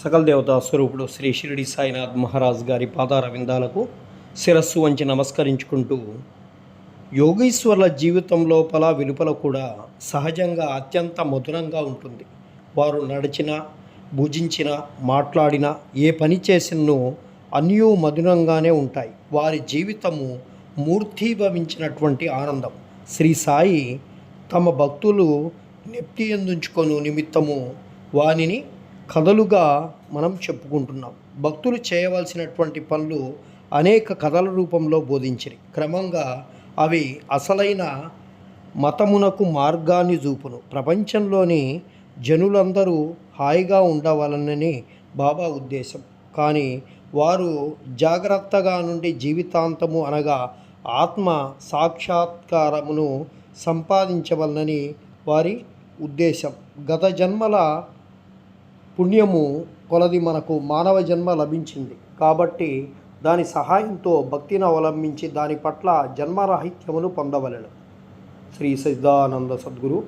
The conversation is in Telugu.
సకల దేవతా స్వరూపుడు శ్రీ షిరిడి సాయినాథ్ మహారాజ్ గారి పాదార విందాలకు శిరస్సు వంచి నమస్కరించుకుంటూ, యోగీశ్వర్ల జీవితం లోపల వెలుపల కూడా సహజంగా అత్యంత మధురంగా ఉంటుంది. వారు నడిచిన, భుజించిన, మాట్లాడిన, ఏ పని చేసినో అన్నీ మధురంగానే ఉంటాయి. వారి జీవితము మూర్తీభవించినటువంటి ఆనందం. శ్రీ సాయి తమ భక్తులు నెప్తి ఎందుంచుకొను నిమిత్తము వానిని కథలుగా మనం చెప్పుకుంటున్నాం. భక్తులు చేయవలసినటువంటి పనులు అనేక కథల రూపంలో బోధించిరి. క్రమంగా అవి అసలైన మతమునకు మార్గాన్ని చూపును. ప్రపంచంలోని జనులందరూ హాయిగా ఉండవాలనని బాబా ఉద్దేశం. కానీ వారు జాగ్రత్తగా నుండి జీవితాంతము అనగా ఆత్మ సాక్షాత్కారమును సంపాదించవలనని వారి ఉద్దేశం. గత జన్మల పుణ్యము కొలది మనకు మానవ జన్మ లభించింది కాబట్టి దాని సహాయంతో భక్తిని అవలంబించి దాని పట్ల జన్మరాహిత్యమును పొందవలెను. శ్రీ సచ్చిదానంద సద్గురు